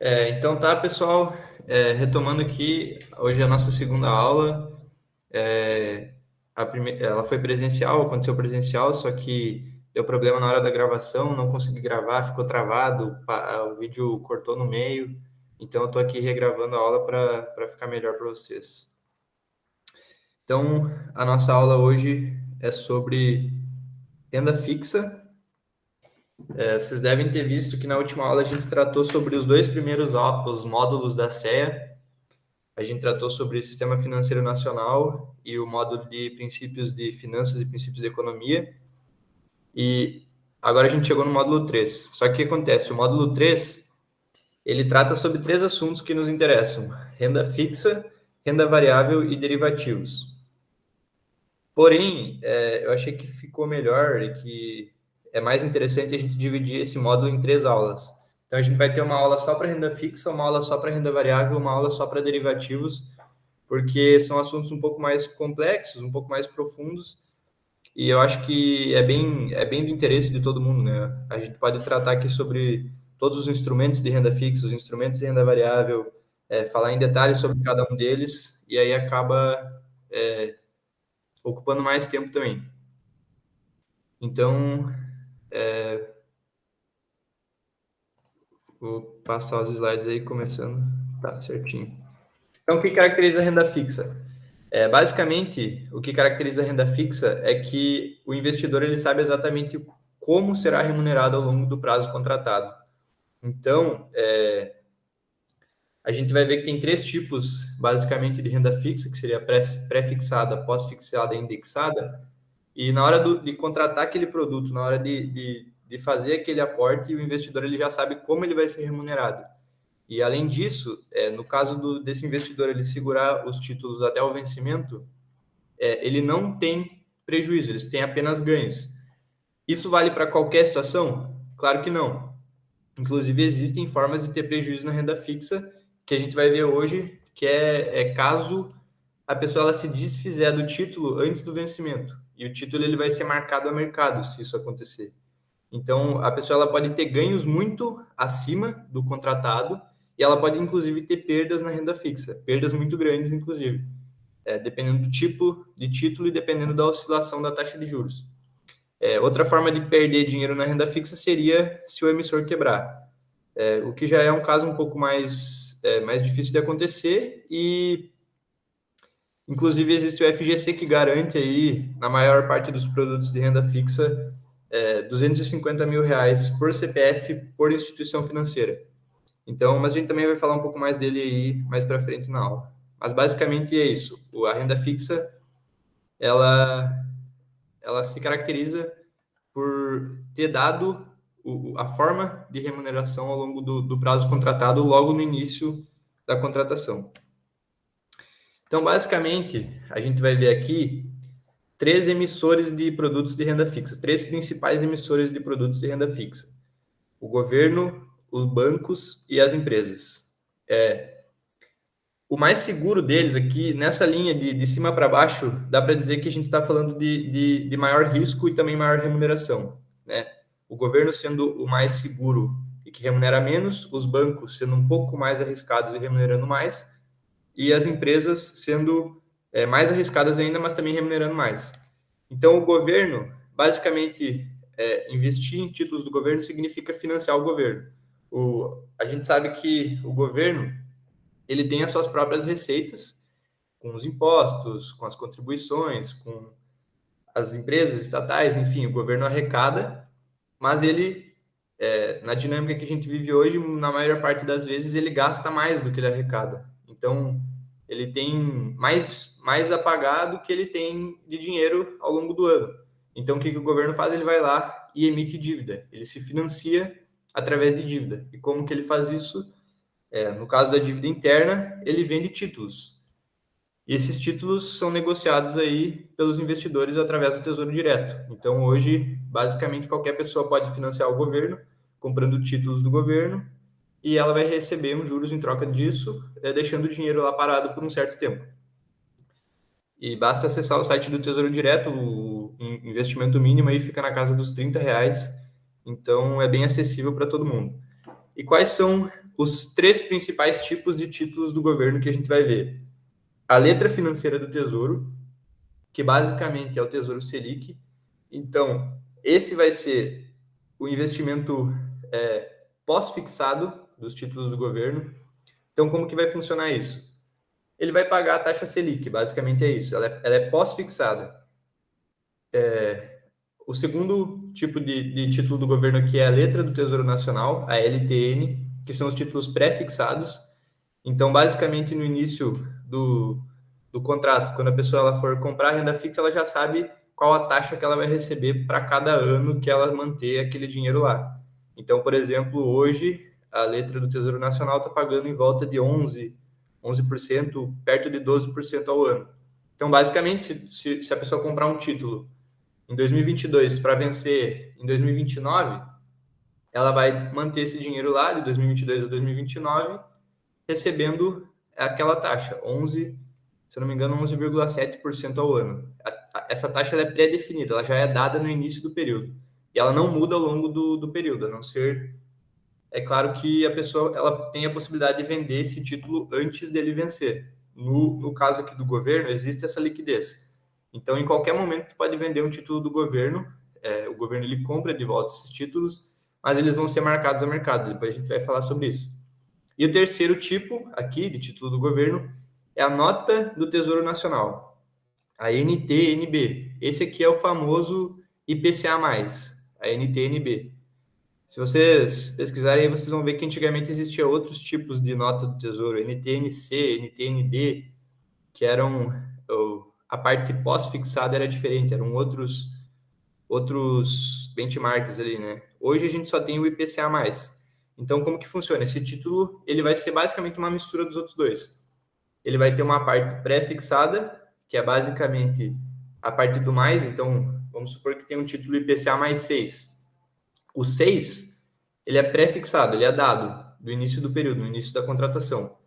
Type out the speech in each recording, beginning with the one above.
Então tá, pessoal, retomando aqui, hoje é a nossa segunda aula. É, ela foi presencial, aconteceu presencial, só que deu problema na hora da gravação, não consegui gravar, ficou travado, o vídeo cortou no meio, então eu tô aqui regravando a aula para ficar melhor para vocês. Então, a nossa aula hoje é sobre renda fixa. Vocês devem ter visto que na última aula a gente tratou sobre os dois primeiros os módulos da CEA. A gente tratou sobre o Sistema Financeiro Nacional e o módulo de princípios de finanças e princípios de economia. E agora a gente chegou no módulo 3. Só que o que acontece? O módulo 3, ele trata sobre três assuntos que nos interessam: renda fixa, renda variável e derivativos. Porém, eu achei que ficou melhor e que é mais interessante a gente dividir esse módulo em três aulas. Então, a gente vai ter uma aula só para renda fixa, uma aula só para renda variável, uma aula só para derivativos, porque são assuntos um pouco mais complexos, um pouco mais profundos, e eu acho que é bem do interesse de todo mundo, né? A gente pode tratar aqui sobre todos os instrumentos de renda fixa, os instrumentos de renda variável, falar em detalhes sobre cada um deles, e aí acaba ocupando mais tempo também. Então, vou passar os slides aí, começando. Tá, certinho. Então, o que caracteriza a renda fixa? Basicamente, o que caracteriza a renda fixa é que o investidor ele sabe exatamente como será remunerado ao longo do prazo contratado. Então, a gente vai ver que tem três tipos, basicamente, de renda fixa, que seria pré-fixada, pós-fixada e indexada. E na hora de contratar aquele produto, na hora de fazer aquele aporte, o investidor ele já sabe como ele vai ser remunerado. E além disso, no caso desse investidor ele segurar os títulos até o vencimento, ele não tem prejuízo, eles têm apenas ganhos. Isso vale para qualquer situação? Claro que não. Inclusive, existem formas de ter prejuízo na renda fixa, que a gente vai ver hoje, que é caso a pessoa ela se desfizer do título antes do vencimento. E o título ele vai ser marcado a mercado, se isso acontecer. Então, a pessoa ela pode ter ganhos muito acima do contratado e ela pode, inclusive, ter perdas na renda fixa, perdas muito grandes, inclusive, dependendo do tipo de título e dependendo da oscilação da taxa de juros. Outra forma de perder dinheiro na renda fixa seria se o emissor quebrar, o que já é um caso um pouco mais difícil de acontecer e, inclusive, existe o FGC que garante aí, na maior parte dos produtos de renda fixa, R$ 250 mil por CPF por instituição financeira. Então, mas a gente também vai falar um pouco mais dele aí mais para frente na aula. Mas basicamente é isso. A renda fixa, ela, ela se caracteriza por ter dado a forma de remuneração ao longo do prazo contratado logo no início da contratação. Então, basicamente, a gente vai ver aqui três emissores de produtos de renda fixa, três principais emissores de produtos de renda fixa: o governo, os bancos e as empresas. O mais seguro deles aqui, nessa linha de cima para baixo, dá para dizer que a gente está falando de maior risco e também maior remuneração, né? O governo sendo o mais seguro e que remunera menos, os bancos sendo um pouco mais arriscados e remunerando mais, e as empresas sendo mais arriscadas ainda, mas também remunerando mais. Então, o governo, basicamente, investir em títulos do governo significa financiar o governo. A gente sabe que o governo ele tem as suas próprias receitas, com os impostos, com as contribuições, com as empresas estatais, enfim, o governo arrecada, mas ele, na dinâmica que a gente vive hoje, na maior parte das vezes, ele gasta mais do que ele arrecada. Então, ele tem mais a pagar do que ele tem de dinheiro ao longo do ano. Então, o que o governo faz? Ele vai lá e emite dívida. Ele se financia através de dívida. E como que ele faz isso? No caso da dívida interna, ele vende títulos. E esses títulos são negociados aí pelos investidores através do Tesouro Direto. Então, hoje, basicamente, qualquer pessoa pode financiar o governo comprando títulos do governo e ela vai receber um juros em troca disso, deixando o dinheiro lá parado por um certo tempo. E basta acessar o site do Tesouro Direto, o investimento mínimo aí fica na casa dos R$ 30, então é bem acessível para todo mundo. E quais são os três principais tipos de títulos do governo que a gente vai ver. A letra financeira do Tesouro, que basicamente é o Tesouro Selic. Então, esse vai ser o investimento pós-fixado dos títulos do governo. Então, como que vai funcionar isso? Ele vai pagar a taxa Selic, basicamente é isso. Ela é pós-fixada. O segundo tipo de título do governo aqui é a letra do Tesouro Nacional, a LTN, que são os títulos pré-fixados. Então, basicamente, no início do contrato, quando a pessoa ela for comprar renda fixa, ela já sabe qual a taxa que ela vai receber para cada ano que ela manter aquele dinheiro lá. Então, por exemplo, hoje, a letra do Tesouro Nacional está pagando em volta de 11%, perto de 12% ao ano. Então, basicamente, se a pessoa comprar um título em 2022 para vencer em 2029, ela vai manter esse dinheiro lá de 2022 a 2029, recebendo aquela taxa, 11, se eu não me engano, 11,7% ao ano. Essa taxa ela é pré-definida, ela já é dada no início do período. E ela não muda ao longo do período, a não ser, é claro que a pessoa ela tem a possibilidade de vender esse título antes dele vencer. No caso aqui do governo, existe essa liquidez. Então, em qualquer momento, tu pode vender um título do governo, o governo ele compra de volta esses títulos, mas eles vão ser marcados ao mercado. Depois a gente vai falar sobre isso. E o terceiro tipo aqui de título do governo é a nota do Tesouro Nacional, a NTNB. Esse aqui é o famoso IPCA+, a NTNB. Se vocês pesquisarem aí, vocês vão ver que antigamente existia outros tipos de nota do Tesouro, NTNC, NTND, que eram a parte pós-fixada era diferente, eram outros benchmarks ali, né? Hoje a gente só tem o IPCA+. Então, como que funciona? Esse título, ele vai ser basicamente uma mistura dos outros dois. Ele vai ter uma parte pré-fixada, que é basicamente a parte do mais. Então, vamos supor que tem um título IPCA mais 6. O 6, ele é pré-fixado, ele é dado do início do período, no início da contratação.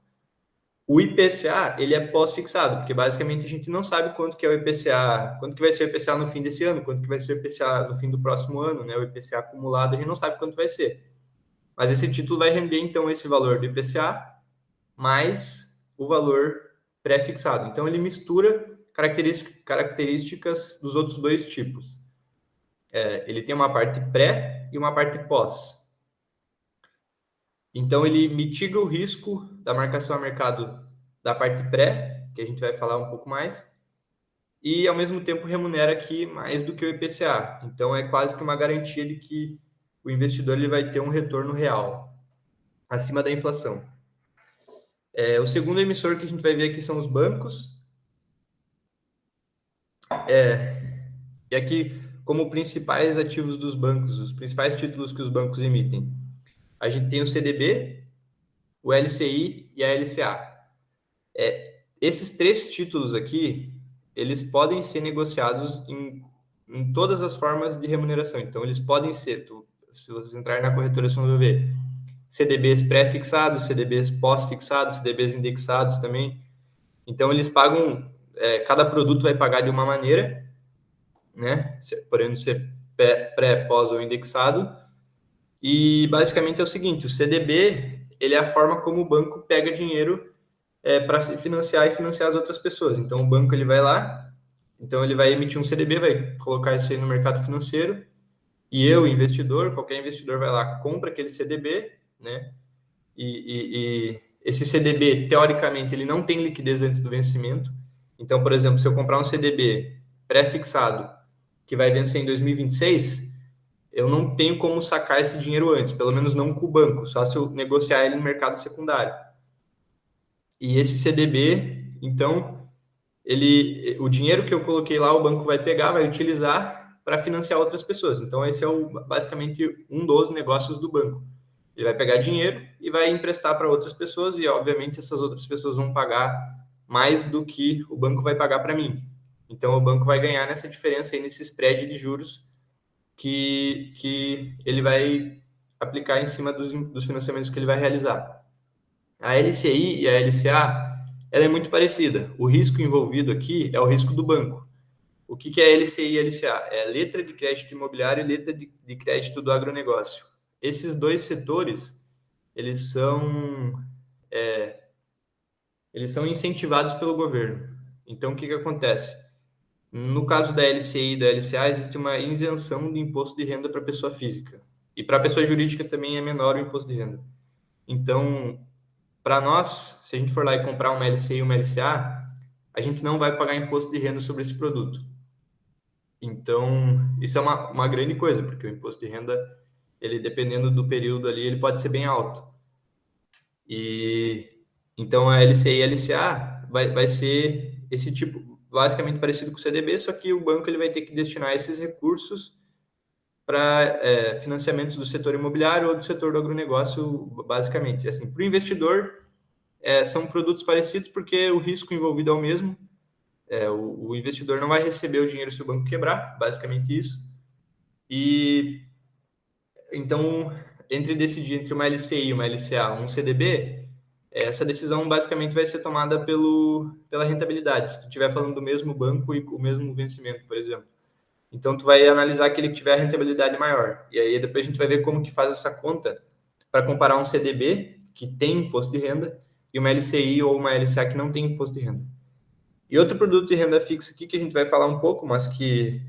O IPCA, ele é pós-fixado, porque basicamente a gente não sabe quanto que é o IPCA, quanto que vai ser o IPCA no fim desse ano, quanto que vai ser o IPCA no fim do próximo ano, né? O IPCA acumulado, a gente não sabe quanto vai ser. Mas esse título vai render, então, esse valor do IPCA mais o valor pré-fixado. Então, ele mistura características dos outros dois tipos. Ele tem uma parte pré e uma parte pós. Então, ele mitiga o risco da marcação a mercado da parte pré, que a gente vai falar um pouco mais, e, ao mesmo tempo, remunera aqui mais do que o IPCA. Então, é quase que uma garantia de que o investidor ele vai ter um retorno real, acima da inflação. O segundo emissor que a gente vai ver aqui são os bancos. E aqui, como principais ativos dos bancos, os principais títulos que os bancos emitem, a gente tem o CDB, o LCI e a LCA. Esses três títulos aqui, eles podem ser negociados em todas as formas de remuneração. Então, eles podem ser, se vocês entrarem na corretora, vocês vão ver CDBs pré-fixados, CDBs pós-fixados, CDBs indexados também. Então, eles pagam, cada produto vai pagar de uma maneira, né? Podendo ser pré, pós ou indexado. E basicamente é o seguinte: o CDB ele é a forma como o banco pega dinheiro para se financiar e financiar as outras pessoas. Então o banco ele vai lá, então ele vai emitir um CDB, vai colocar isso aí no mercado financeiro, e eu, investidor, qualquer investidor vai lá, compra aquele CDB, né? E esse CDB, teoricamente, ele não tem liquidez antes do vencimento. Então, por exemplo, se eu comprar um CDB pré-fixado que vai vencer em 2026, eu não tenho como sacar esse dinheiro antes, pelo menos não com o banco, só se eu negociar ele no mercado secundário. E esse CDB, então, o dinheiro que eu coloquei lá, o banco vai pegar, vai utilizar para financiar outras pessoas. Então, esse é basicamente um dos negócios do banco. Ele vai pegar dinheiro e vai emprestar para outras pessoas e, obviamente, essas outras pessoas vão pagar mais do que o banco vai pagar para mim. Então, o banco vai ganhar nessa diferença aí, nesse spread de juros que ele vai aplicar em cima dos financiamentos que ele vai realizar. A LCI e a LCA, ela é muito parecida. O risco envolvido aqui é o risco do banco. O que é LCI e LCA? É letra de crédito imobiliário e letra de crédito do agronegócio. Esses dois setores, eles são, eles são incentivados pelo governo. Então, o que acontece? No caso da LCI e da LCA, existe uma isenção de imposto de renda para pessoa física. E para pessoa jurídica também é menor o imposto de renda. Então, para nós, se a gente for lá e comprar uma LCI e uma LCA, a gente não vai pagar imposto de renda sobre esse produto. Então, isso é uma grande coisa, porque o imposto de renda, ele dependendo do período ali, ele pode ser bem alto. E então a LCI e a LCA vai ser esse tipo, basicamente parecido com o CDB, só que o banco ele vai ter que destinar esses recursos para financiamentos do setor imobiliário ou do setor do agronegócio, basicamente. Assim, para o investidor, são produtos parecidos porque o risco envolvido é o mesmo. O investidor não vai receber o dinheiro se o banco quebrar, basicamente isso. E então, entre decidir entre uma LCI, uma LCA, um CDB, essa decisão basicamente vai ser tomada pela rentabilidade. Se tu estiver falando do mesmo banco e com o mesmo vencimento, por exemplo. Então, tu vai analisar aquele que tiver a rentabilidade maior. E aí, depois a gente vai ver como que faz essa conta para comparar um CDB, que tem imposto de renda, e uma LCI ou uma LCA que não tem imposto de renda. E outro produto de renda fixa aqui que a gente vai falar um pouco, mas que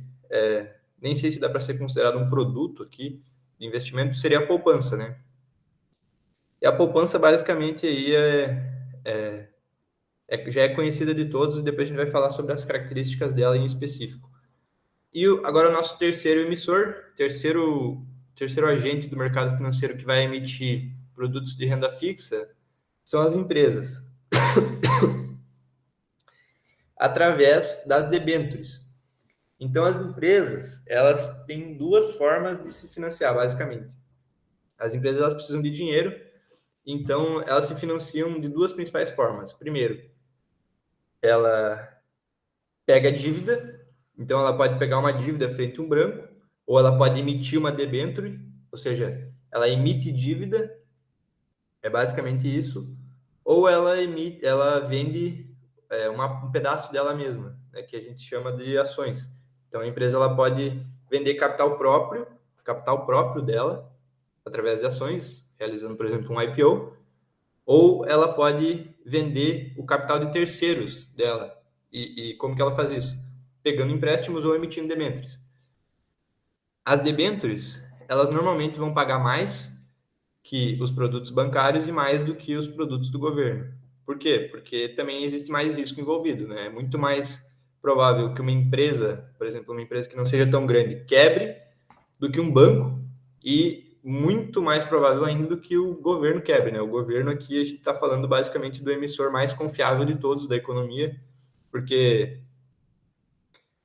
nem sei se dá para ser considerado um produto aqui de investimento, seria a poupança, né? E a poupança, basicamente, aí já é conhecida de todos, e depois a gente vai falar sobre as características dela em específico. E agora o nosso terceiro emissor, terceiro agente do mercado financeiro que vai emitir produtos de renda fixa, são as empresas, através das debêntures. Então, as empresas, elas têm duas formas de se financiar, basicamente. As empresas, elas precisam de dinheiro, então elas se financiam de duas principais formas. Primeiro, ela pega dívida, então ela pode pegar uma dívida frente a um branco, ou ela pode emitir uma debênture, ou seja, ela emite dívida, é basicamente isso, ou ela vende um pedaço dela mesma, né, que a gente chama de ações. Então a empresa ela pode vender capital próprio dela, através de ações, realizando, por exemplo, um IPO, ou ela pode vender o capital de terceiros dela. E como que ela faz isso? Pegando empréstimos ou emitindo debêntures. As debêntures, elas normalmente vão pagar mais que os produtos bancários e mais do que os produtos do governo. Por quê? Porque também existe mais risco envolvido, né? É muito mais provável que uma empresa, por exemplo, uma empresa que não seja tão grande, quebre do que um banco e muito mais provável ainda do que o governo quebre, né? O governo aqui a gente está falando basicamente do emissor mais confiável de todos da economia, porque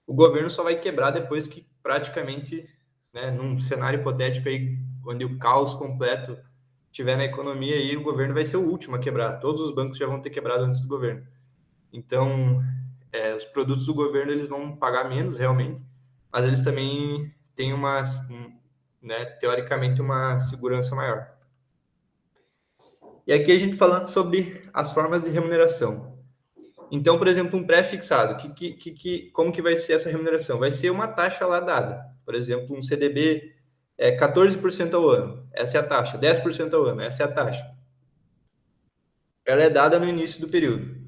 o governo só vai quebrar depois que praticamente, né, num cenário hipotético aí, onde o caos completo tiver na economia, aí o governo vai ser o último a quebrar. Todos os bancos já vão ter quebrado antes do governo. Então, os produtos do governo eles vão pagar menos realmente, mas eles também têm né, teoricamente, uma segurança maior. E aqui a gente falando sobre as formas de remuneração. Então, por exemplo, um pré-fixado, como que vai ser essa remuneração? Vai ser uma taxa lá dada. Por exemplo, um CDB 14% ao ano, essa é a taxa. 10% ao ano, essa é a taxa. Ela é dada no início do período.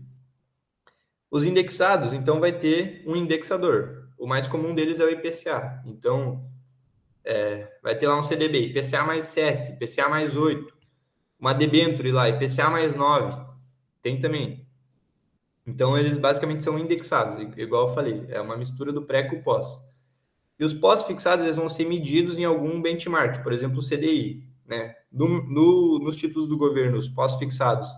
Os indexados, então, vai ter um indexador. O mais comum deles é o IPCA. Então, vai ter lá um CDB, IPCA mais 7, IPCA mais 8. Uma debênture lá, IPCA mais 9. Tem também. Então, eles basicamente são indexados, igual eu falei. É uma mistura do pré com o pós. E os pós-fixados, eles vão ser medidos em algum benchmark, por exemplo, o CDI. Né? Nos títulos do governo, os pós-fixados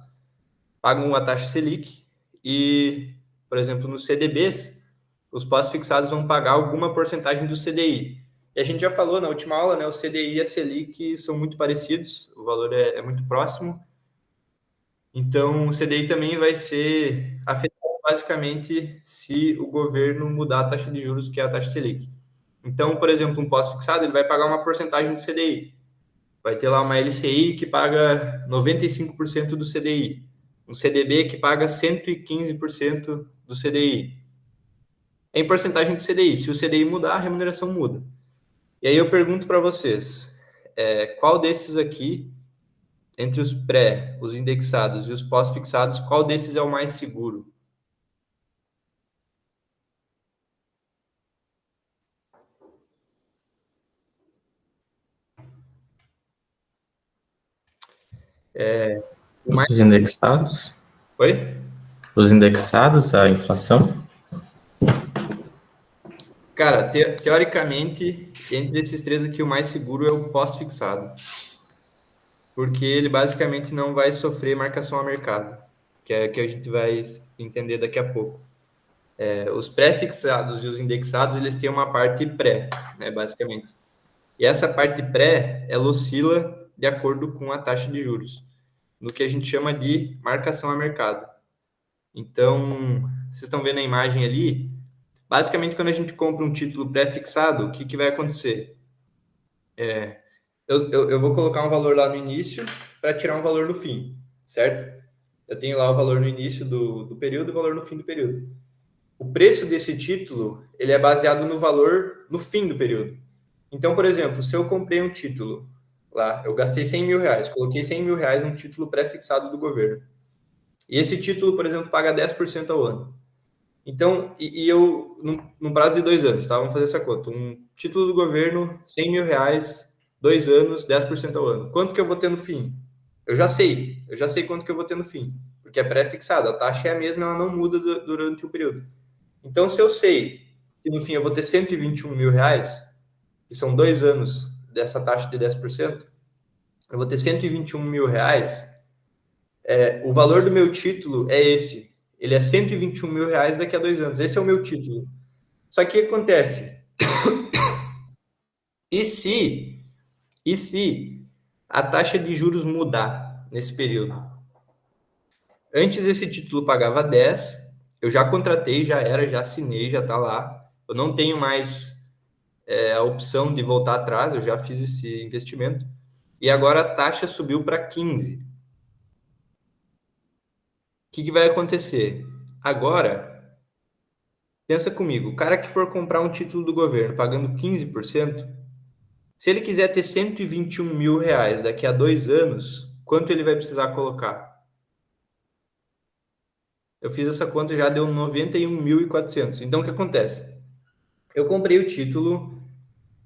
pagam a taxa Selic e, por exemplo, nos CDBs, os pós-fixados vão pagar alguma porcentagem do CDI. E a gente já falou na última aula, né? O CDI e a Selic são muito parecidos, o valor é muito próximo. Então, o CDI também vai ser afetado basicamente se o governo mudar a taxa de juros, que é a taxa Selic. Então, por exemplo, um pós-fixado, ele vai pagar uma porcentagem do CDI. Vai ter lá uma LCI que paga 95% do CDI. Um CDB que paga 115% do CDI. É em porcentagem do CDI. Se o CDI mudar, a remuneração muda. E aí eu pergunto para vocês, qual desses aqui, entre os pré, os indexados e os pós-fixados, qual desses é o mais seguro? O mais... Os indexados? Oi? Os indexados à inflação? Cara, teoricamente, entre esses três aqui, o mais seguro é o pós-fixado. Porque ele basicamente não vai sofrer marcação a mercado, que é que a gente vai entender daqui a pouco. Os pré-fixados e os indexados, eles têm uma parte pré, né, basicamente. E essa parte pré, ela oscila de acordo com a taxa de juros, no que a gente chama de marcação a mercado. Então, vocês estão vendo a imagem ali? Basicamente, quando a gente compra um título pré-fixado, o que, que vai acontecer? Eu vou colocar um valor lá no início para tirar um valor no fim, certo? Eu tenho lá o valor no início do período e o valor no fim do período. O preço desse título, ele é baseado no valor no fim do período. Então, por exemplo, se eu comprei um título lá, eu gastei 100 mil reais, coloquei 100 mil reais num título pré-fixado do governo. E esse título, por exemplo, paga 10% ao ano. Então, eu, num prazo de 2 anos, tá? Vamos fazer essa conta. Um título do governo, 100 mil reais, 2 anos, 10% ao ano. Quanto que eu vou ter no fim? Eu já sei quanto que eu vou ter no fim, porque é pré-fixado, a taxa é a mesma, ela não muda durante o período. Então, se eu sei que no fim eu vou ter 121 mil reais, que são 2 anos dessa taxa de 10%, eu vou ter 121 mil reais, o valor do meu título é esse. Ele é 121 mil reais daqui a 2 anos. Esse é o meu título. Só que o que acontece? E se, e se a taxa de juros mudar nesse período? Antes esse título pagava 10, eu já contratei, já era, já assinei, já está lá. Eu não tenho mais a opção de voltar atrás, eu já fiz esse investimento. E agora a taxa subiu para 15. O que, que vai acontecer? Agora, pensa comigo, o cara que for comprar um título do governo pagando 15%, se ele quiser ter 121 mil reais daqui a 2 anos, quanto ele vai precisar colocar? Eu fiz essa conta e já deu 91.400. Então, o que acontece? Eu comprei o título,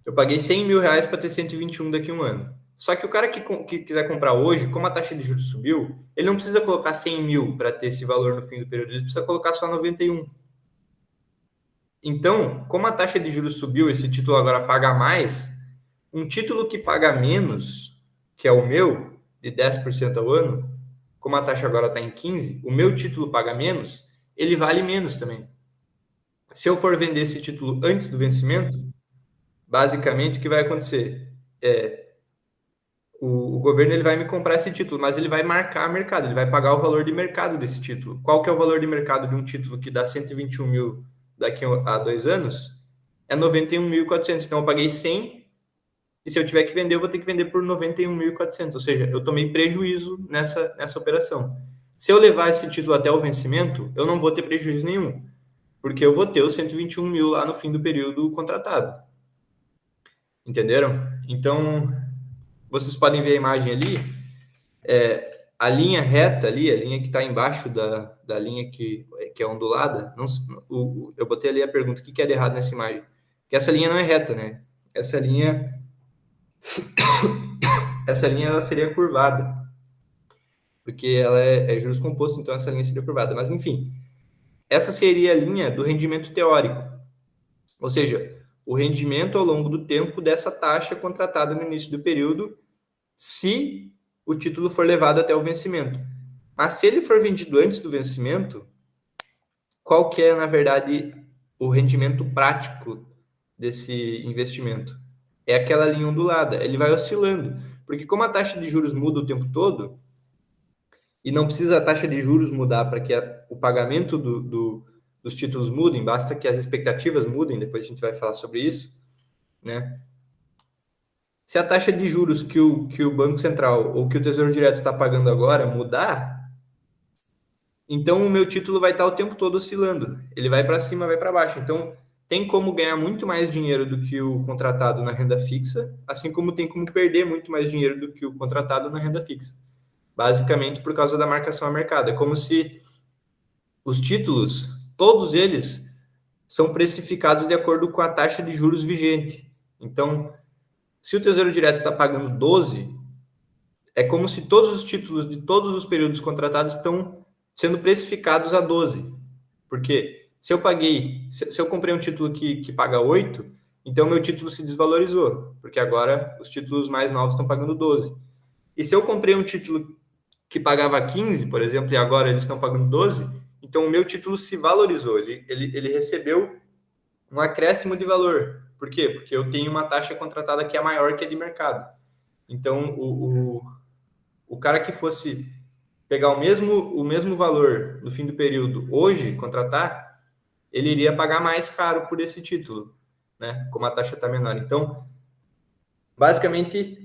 eu paguei 100 mil reais para ter 121 daqui a um ano. Só que o cara que quiser comprar hoje, como a taxa de juros subiu, ele não precisa colocar 100 mil para ter esse valor no fim do período, ele precisa colocar só 91. Então, como a taxa de juros subiu, esse título agora paga mais, um título que paga menos, que é o meu, de 10% ao ano, como a taxa agora está em 15, o meu título paga menos, ele vale menos também. Se eu for vender esse título antes do vencimento, basicamente o que vai acontecer? O governo ele vai me comprar esse título, mas ele vai marcar mercado, ele vai pagar o valor de mercado desse título. Qual que é o valor de mercado de um título que dá 121 mil daqui a 2 anos? É 91.400. Então eu paguei 100 e se eu tiver que vender, eu vou ter que vender por 91.400. Ou seja, eu tomei prejuízo nessa operação. Se eu levar esse título até o vencimento, eu não vou ter prejuízo nenhum, porque eu vou ter os 121 mil lá no fim do período contratado. Entenderam? Então, vocês podem ver a imagem ali, a linha reta ali, a linha que está embaixo da linha que é ondulada, não, eu botei ali a pergunta, o que é de errado nessa imagem? Que essa linha não é reta, né? Essa linha ela seria curvada, porque ela é juros compostos, então essa linha seria curvada. Mas, enfim, essa seria a linha do rendimento teórico, ou seja, o rendimento ao longo do tempo dessa taxa contratada no início do período, se o título for levado até o vencimento. Mas se ele for vendido antes do vencimento, qual que é, na verdade, o rendimento prático desse investimento? É aquela linha ondulada, ele vai oscilando. Porque como a taxa de juros muda o tempo todo, e não precisa a taxa de juros mudar para que o pagamento dos títulos mudem, basta que as expectativas mudem, depois a gente vai falar sobre isso, né? Se a taxa de juros que o Banco Central ou que o Tesouro Direto está pagando agora mudar, então o meu título vai estar o tempo todo oscilando. Ele vai para cima, vai para baixo. Então tem como ganhar muito mais dinheiro do que o contratado na renda fixa, assim como tem como perder muito mais dinheiro do que o contratado na renda fixa. basicamente por causa da marcação a mercado. É como se os títulos, todos eles, são precificados de acordo com a taxa de juros vigente. Então, se o Tesouro Direto está pagando 12, é como se todos os títulos de todos os períodos contratados estão sendo precificados a 12. Porque se eu comprei um título que paga 8, então meu título se desvalorizou, porque agora os títulos mais novos estão pagando 12. E se eu comprei um título que pagava 15, por exemplo, e agora eles estão pagando 12, então o meu título se valorizou, ele recebeu um acréscimo de valor. Por quê? Porque eu tenho uma taxa contratada que é maior que a de mercado. Então, o cara que fosse pegar o mesmo valor no fim do período hoje, contratar, ele iria pagar mais caro por esse título, né? Como a taxa está menor. Então, basicamente,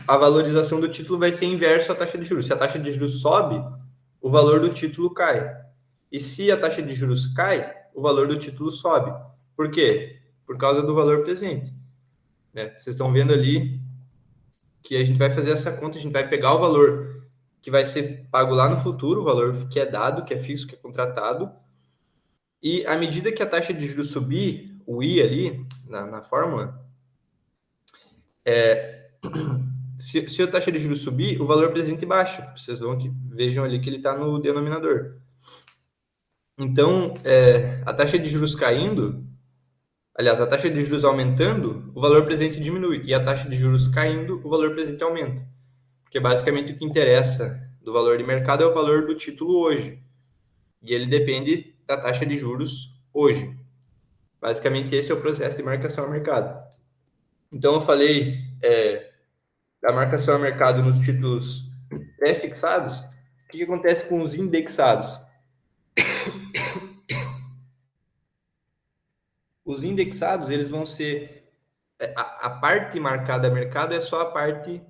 a valorização do título vai ser inverso à taxa de juros. Se a taxa de juros sobe, o valor do título cai. E se a taxa de juros cai, o valor do título sobe. Por quê? Por causa do valor presente, né? Vocês estão vendo ali que a gente vai fazer essa conta, a gente vai pegar o valor que vai ser pago lá no futuro, o valor que é dado, que é fixo, que é contratado, e à medida que a taxa de juros subir, o I ali, na fórmula, se a taxa de juros subir, o valor presente baixa. Vocês vejam ali que ele está no denominador. Então, a taxa de juros caindo, aliás, a taxa de juros aumentando, o valor presente diminui. E a taxa de juros caindo, o valor presente aumenta. Porque basicamente o que interessa do valor de mercado é o valor do título hoje. E ele depende da taxa de juros hoje. Basicamente esse é o processo de marcação a mercado. Então eu falei da marcação a mercado nos títulos pré-fixados. O que acontece com os indexados? Os indexados, eles vão ser... A parte marcada a mercado é só a parte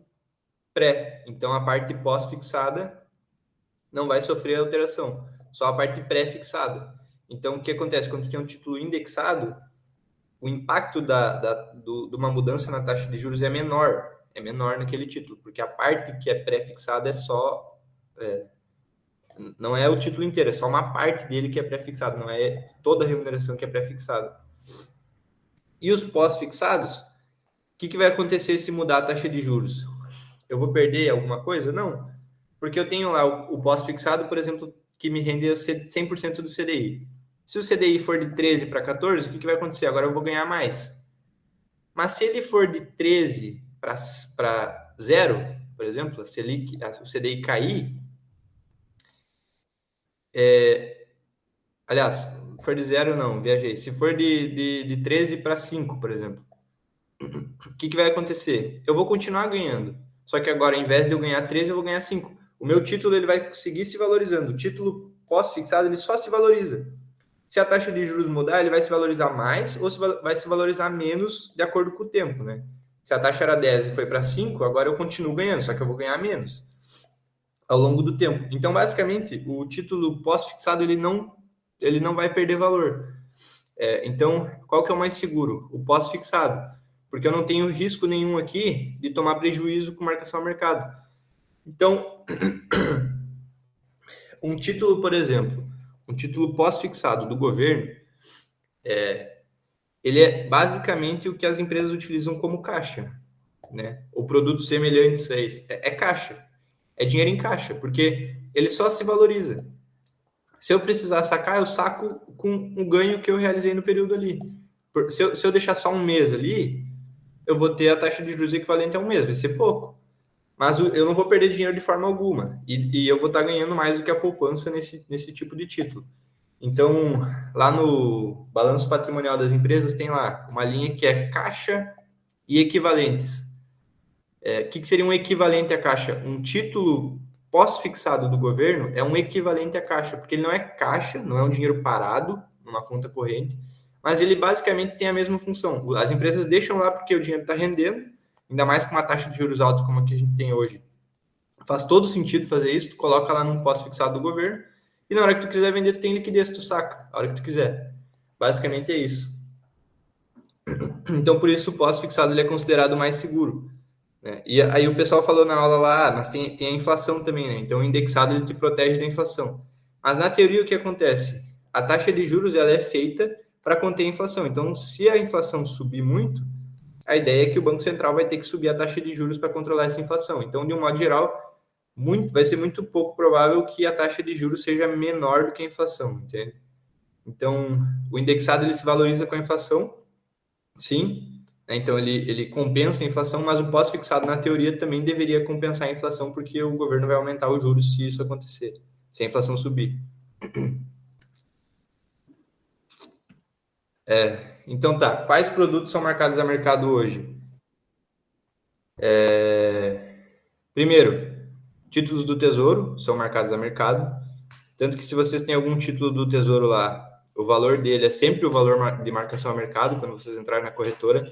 pré. Então, a parte pós-fixada não vai sofrer alteração. Só a parte pré-fixada. Então, o que acontece? Quando tem um título indexado, o impacto de uma mudança na taxa de juros é menor. É menor naquele título, porque a parte que é pré-fixada é só... não é o título inteiro, é só uma parte dele que é pré-fixado, não é toda a remuneração que é pré-fixada. E os pós-fixados, o que vai acontecer se mudar a taxa de juros? Eu vou perder alguma coisa? Não, porque eu tenho lá o pós-fixado, por exemplo, que me rende 100% do CDI. Se o CDI for de 13 para 14, o que vai acontecer? Agora eu vou ganhar mais. Mas se ele for de 13 para 0, por exemplo, se o CDI cair, aliás, for de 0 não, viajei. Se for de 13 para 5, por exemplo, o que vai acontecer? Eu vou continuar ganhando. Só que agora, ao invés de eu ganhar 13, eu vou ganhar 5. O meu título ele vai seguir se valorizando. O título pós-fixado ele só se valoriza. Se a taxa de juros mudar, ele vai se valorizar mais ou vai se valorizar menos de acordo com o tempo, né? Se a taxa era 10 e foi para 5, agora eu continuo ganhando, só que eu vou ganhar menos ao longo do tempo. Então, basicamente, o título pós-fixado ele não vai perder valor. Então, qual que é o mais seguro? O pós-fixado. Porque eu não tenho risco nenhum aqui de tomar prejuízo com marcação ao mercado. Então, um título, por exemplo, um título pós-fixado do governo, ele é basicamente o que as empresas utilizam como caixa, né? Ou produtos semelhantes a esse. É caixa. É dinheiro em caixa, porque ele só se valoriza. Se eu precisar sacar, eu saco com o ganho que eu realizei no período ali. Se eu deixar só um mês ali, eu vou ter a taxa de juros equivalente a um mês, vai ser pouco. Mas eu não vou perder dinheiro de forma alguma. E eu vou estar ganhando mais do que a poupança nesse tipo de título. Então, lá no balanço patrimonial das empresas, tem lá uma linha que é caixa e equivalentes. O que seria um equivalente à caixa? Um título pós-fixado do governo é um equivalente à caixa, porque ele não é caixa, não é um dinheiro parado numa conta corrente, mas ele basicamente tem a mesma função. As empresas deixam lá porque o dinheiro está rendendo, ainda mais com uma taxa de juros alta como a que a gente tem hoje. Faz todo sentido fazer isso, tu coloca lá num pós-fixado do governo, e na hora que tu quiser vender, tu tem liquidez, tu saca, a hora que tu quiser. Basicamente é isso. Então, por isso, o pós-fixado ele é considerado mais seguro. né? E aí o pessoal falou na aula lá, mas tem a inflação também, né? Então o indexado ele te protege da inflação. Mas na teoria o que acontece? A taxa de juros ela é feita para conter a inflação. Então, se a inflação subir muito, a ideia é que o Banco Central vai ter que subir a taxa de juros para controlar essa inflação. Então, de um modo geral, vai ser muito pouco provável que a taxa de juros seja menor do que a inflação, entende? Então, o indexado ele se valoriza com a inflação, sim, né? Então ele compensa a inflação, mas o pós-fixado, na teoria, também deveria compensar a inflação, porque o governo vai aumentar os juros se isso acontecer, se a inflação subir. Então tá, quais produtos são marcados a mercado hoje? Primeiro, títulos do Tesouro são marcados a mercado, tanto que se vocês têm algum título do Tesouro lá, o valor dele é sempre o valor de marcação a mercado, quando vocês entrarem na corretora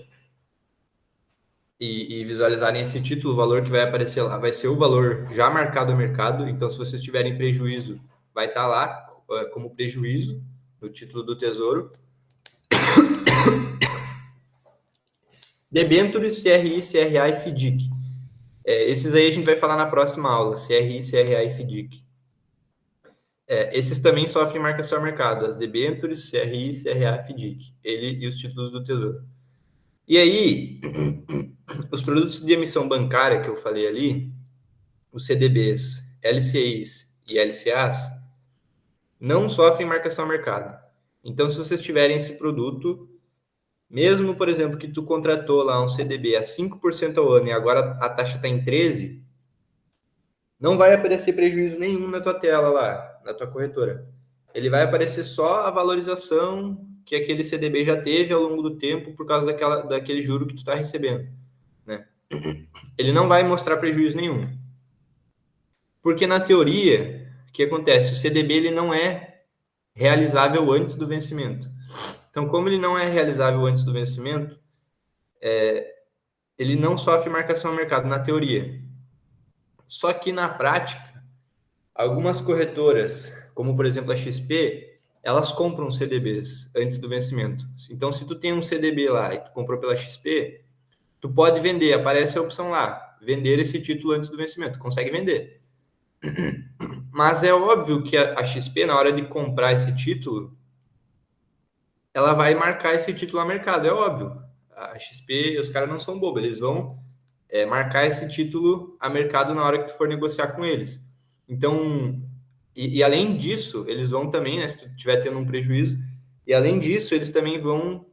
e visualizarem esse título, o valor que vai aparecer lá vai ser o valor já marcado a mercado, então se vocês tiverem prejuízo, vai estar lá como prejuízo no título do Tesouro. Debêntures, CRI, CRA e FDIC. Esses aí a gente vai falar na próxima aula, CRI, CRA e FDIC. Esses também sofrem marcação a mercado, as debêntures, CRI, CRA, FDIC, ele e os títulos do Tesouro. E aí, os produtos de emissão bancária que eu falei ali, os CDBs, LCIs e LCAs, não sofrem marcação a mercado. Então, se vocês tiverem esse produto, mesmo, por exemplo, que tu contratou lá um CDB a 5% ao ano e agora a taxa está em 13%, não vai aparecer prejuízo nenhum na tua tela lá, na tua corretora. Ele vai aparecer só a valorização que aquele CDB já teve ao longo do tempo por causa daquele juro que tu está recebendo, né? Ele não vai mostrar prejuízo nenhum. Porque na teoria, o que acontece? O CDB ele não é realizável antes do vencimento. Então, como ele não é realizável antes do vencimento, ele não sofre marcação ao mercado na teoria. Só que na prática, algumas corretoras, como por exemplo a XP, elas compram CDBs antes do vencimento. Então, se tu tem um CDB lá e tu comprou pela XP, tu pode vender, aparece a opção lá, vender esse título antes do vencimento, consegue vender. Mas é óbvio que a XP, na hora de comprar esse título, ela vai marcar esse título a mercado, é óbvio. A XP, os caras não são bobos, eles vão marcar esse título a mercado na hora que tu for negociar com eles. Então, e além disso, eles vão também, né, se tu estiver tendo um prejuízo, e além disso, eles também vão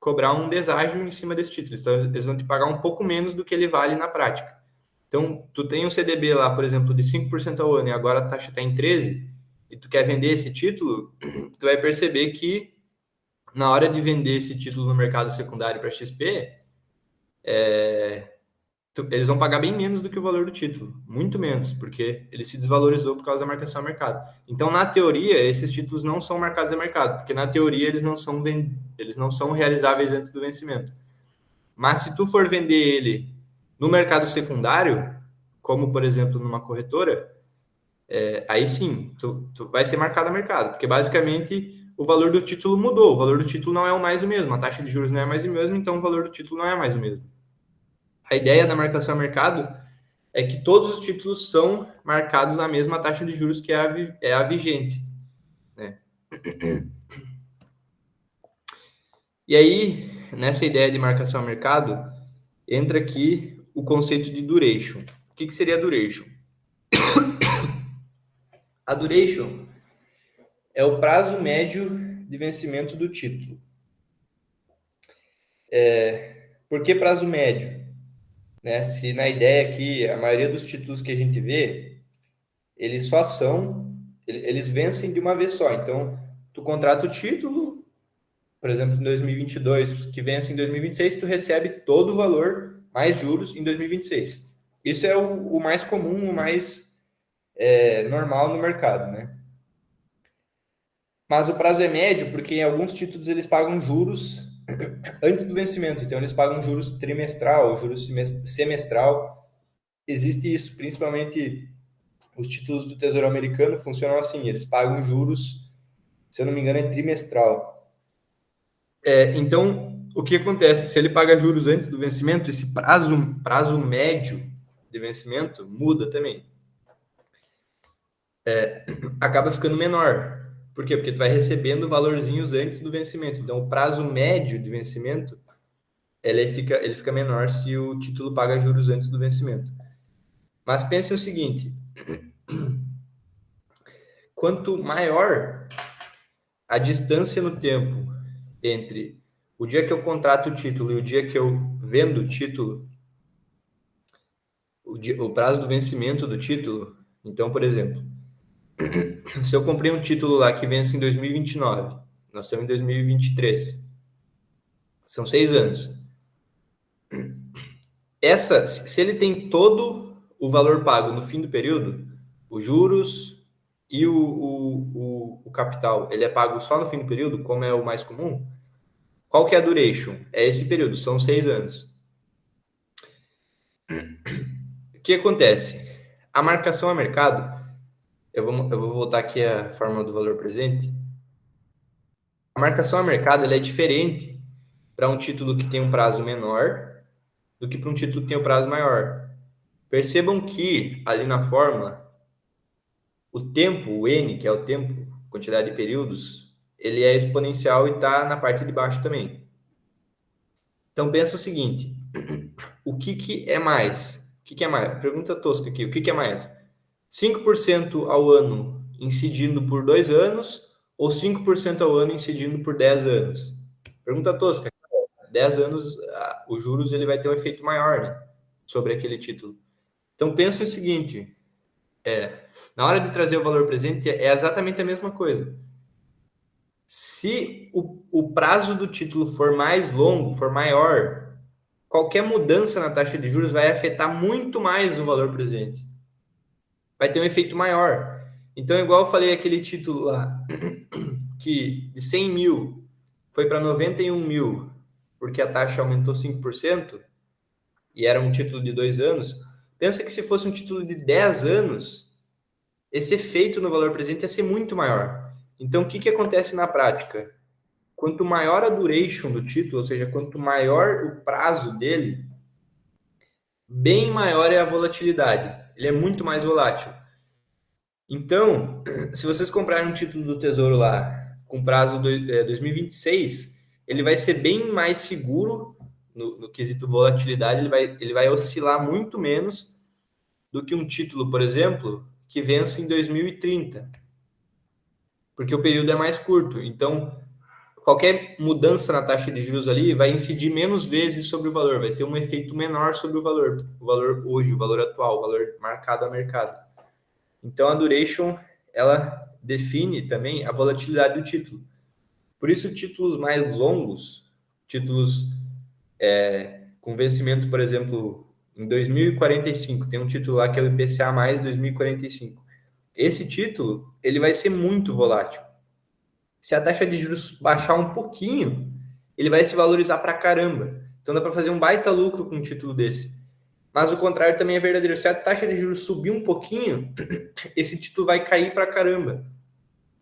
cobrar um deságio em cima desse título. Então, eles vão te pagar um pouco menos do que ele vale na prática. Então, tu tem um CDB lá, por exemplo, de 5% ao ano e agora a taxa está em 13%, e tu quer vender esse título, tu vai perceber que na hora de vender esse título no mercado secundário para XP, eles vão pagar bem menos do que o valor do título, muito menos, porque ele se desvalorizou por causa da marcação a mercado. Então, na teoria, esses títulos não são marcados a mercado, porque na teoria eles não são realizáveis antes do vencimento. Mas se tu for vender ele no mercado secundário, como por exemplo numa corretora, aí sim, tu vai ser marcado a mercado, porque basicamente o valor do título mudou, o valor do título não é mais o mesmo, a taxa de juros não é mais o mesmo, então o valor do título não é mais o mesmo. A ideia da marcação a mercado é que todos os títulos são marcados na mesma taxa de juros que é a vigente, né? E aí, nessa ideia de marcação a mercado, entra aqui o conceito de duration. O que seria duration? A duration é o prazo médio de vencimento do título. Por que prazo médio? Né? Se na ideia aqui, a maioria dos títulos que a gente vê, eles vencem de uma vez só. Então, tu contrata o título, por exemplo, em 2022, que vence em 2026, tu recebe todo o valor, mais juros, em 2026. Isso é o mais comum, o mais normal no mercado, né? Mas o prazo é médio porque em alguns títulos eles pagam juros antes do vencimento. Então, eles pagam juros trimestral, juros semestral. Existe isso, principalmente os títulos do Tesouro Americano funcionam assim, eles pagam juros, se eu não me engano, é trimestral. Então, o que acontece? Se ele paga juros antes do vencimento, esse prazo médio de vencimento muda também. Acaba ficando menor. Por quê? Porque tu vai recebendo valorzinhos antes do vencimento. Então, o prazo médio de vencimento ele fica menor se o título paga juros antes do vencimento. Mas pense o seguinte: quanto maior a distância no tempo entre o dia que eu contrato o título e o dia que eu vendo o título, o prazo do vencimento do título. Então, por exemplo, se eu comprei um título lá que vence em 2029, nós estamos em 2023, são 6 anos. Se ele tem todo o valor pago no fim do período, os juros e o capital, ele é pago só no fim do período, como é o mais comum, qual que é a duration? É esse período, são 6 anos. O que acontece? A marcação a mercado, eu vou voltar aqui à fórmula do valor presente. A marcação a mercado ela é diferente para um título que tem um prazo menor do que para um título que tem um prazo maior. Percebam que ali na fórmula, o tempo, o N, que é o tempo, quantidade de períodos, ele é exponencial e está na parte de baixo também. Então pensa o seguinte: o que é mais? O que é mais? Pergunta tosca aqui: o que é mais? 5% ao ano incidindo por 2 anos ou 5% ao ano incidindo por 10 anos? Pergunta tosca. 10 anos, os juros ele vai ter um efeito maior, né, sobre aquele título. Então pensa o seguinte: na hora de trazer o valor presente é exatamente a mesma coisa. Se o prazo do título for mais longo, for maior, qualquer mudança na taxa de juros vai afetar muito mais o valor presente. Vai ter um efeito maior. Então, igual eu falei, aquele título lá, que de 100 mil foi para 91 mil, porque a taxa aumentou 5%, e era um título de 2 anos, pensa que se fosse um título de 10 anos, esse efeito no valor presente ia ser muito maior. Então, o que acontece na prática? Quanto maior a duration do título, ou seja, quanto maior o prazo dele, bem maior é a volatilidade. Ele é muito mais volátil. Então, se vocês comprarem um título do Tesouro lá com prazo 2026, ele vai ser bem mais seguro no quesito volatilidade, ele vai oscilar muito menos do que um título, por exemplo, que vence em 2030, porque o período é mais curto. Então, qualquer mudança na taxa de juros ali vai incidir menos vezes sobre o valor, vai ter um efeito menor sobre o valor hoje, o valor atual, o valor marcado a mercado. Então, a duration, ela define também a volatilidade do título. Por isso, títulos mais longos, títulos com vencimento, por exemplo, em 2045, tem um título lá que é o IPCA mais 2045. Esse título, ele vai ser muito volátil. Se a taxa de juros baixar um pouquinho, ele vai se valorizar pra caramba. Então dá para fazer um baita lucro com um título desse. Mas o contrário também é verdadeiro. Se a taxa de juros subir um pouquinho, esse título vai cair pra caramba.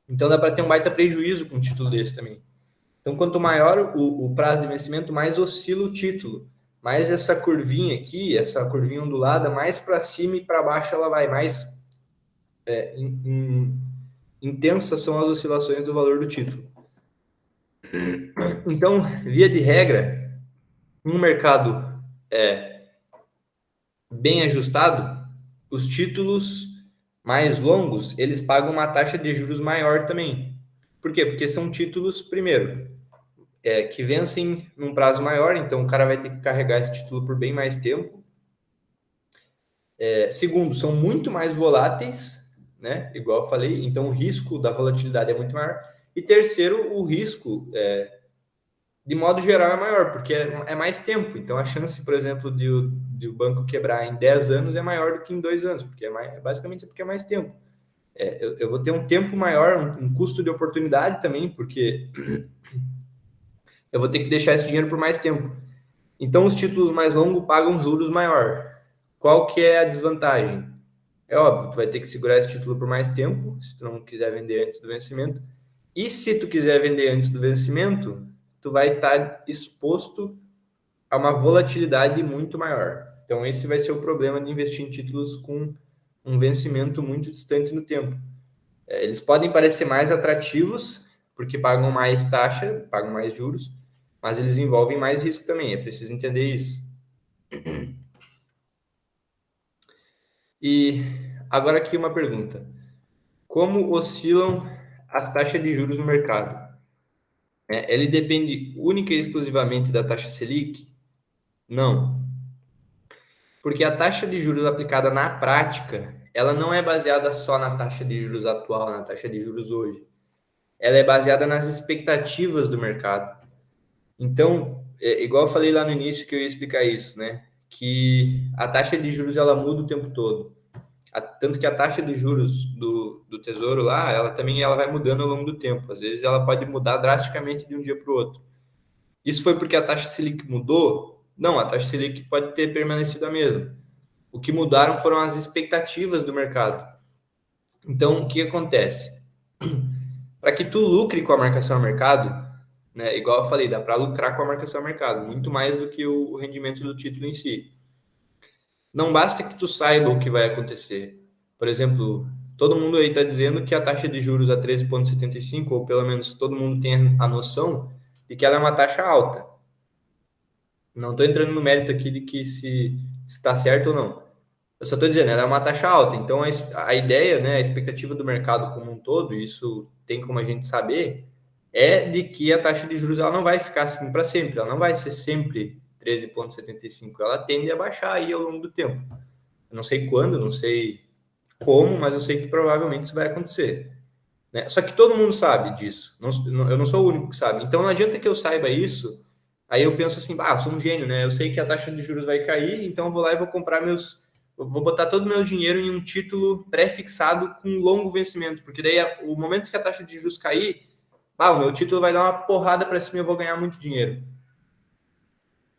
Então dá para ter um baita prejuízo com um título desse também. Então quanto maior o prazo de vencimento, mais oscila o título. Mais essa curvinha aqui, essa curvinha ondulada, mais para cima e para baixo ela vai. Mais intensas são as oscilações do valor do título. Então, via de regra, um mercado bem ajustado, os títulos mais longos, eles pagam uma taxa de juros maior também. Por quê? Porque são títulos, primeiro, que vencem num prazo maior, então o cara vai ter que carregar esse título por bem mais tempo. Segundo, são muito mais voláteis, né? Igual eu falei, então o risco da volatilidade é muito maior. E terceiro, o risco, de modo geral, é maior, porque é mais tempo. Então a chance, por exemplo, de o banco quebrar em 10 anos é maior do que em 2 anos, porque basicamente porque é mais tempo. Eu vou ter um tempo maior, um custo de oportunidade também, porque eu vou ter que deixar esse dinheiro por mais tempo. Então, os títulos mais longos pagam juros maior. Qual que é a desvantagem? É óbvio, tu vai ter que segurar esse título por mais tempo, se tu não quiser vender antes do vencimento. E se tu quiser vender antes do vencimento, tu vai estar exposto a uma volatilidade muito maior. Então, esse vai ser o problema de investir em títulos com um vencimento muito distante no tempo. Eles podem parecer mais atrativos, porque pagam mais taxa, pagam mais juros, mas eles envolvem mais risco também, é preciso entender isso. E agora aqui uma pergunta. Como oscilam as taxas de juros no mercado? Ele depende única e exclusivamente da taxa Selic? Não. Porque a taxa de juros aplicada na prática, ela não é baseada só na taxa de juros atual, na taxa de juros hoje. Ela é baseada nas expectativas do mercado. Então, igual eu falei lá no início que eu ia explicar isso, né? Que a taxa de juros ela muda o tempo todo. Tanto que a taxa de juros do Tesouro lá, ela vai mudando ao longo do tempo. Às vezes ela pode mudar drasticamente de um dia para o outro. Isso foi porque a taxa Selic mudou? Não, a taxa Selic pode ter permanecido a mesma. O que mudaram foram as expectativas do mercado. Então, o que acontece? Para que tu lucre com a marcação ao mercado, né, igual eu falei, dá para lucrar com a marcação ao mercado, muito mais do que o rendimento do título em si. Não basta que tu saiba o que vai acontecer. Por exemplo, todo mundo aí está dizendo que a taxa de juros a 13,75, ou pelo menos todo mundo tem a noção de que ela é uma taxa alta. Não estou entrando no mérito aqui de que se está certo ou não. Eu só estou dizendo, ela é uma taxa alta. Então, a ideia, né, a expectativa do mercado como um todo, isso tem como a gente saber, é de que a taxa de juros ela não vai ficar assim para sempre. Ela não vai ser sempre 13,75. Ela tende a baixar aí ao longo do tempo. Eu não sei quando, não sei como, mas eu sei que provavelmente isso vai acontecer. Né? Só que todo mundo sabe disso. Eu não sou o único que sabe. Então, não adianta que eu saiba isso. Aí eu penso assim, sou um gênio, né? Eu sei que a taxa de juros vai cair, então eu vou lá e vou comprar eu vou botar todo o meu dinheiro em um título pré-fixado com longo vencimento, porque daí o momento que a taxa de juros cair, o meu título vai dar uma porrada para cima e eu vou ganhar muito dinheiro.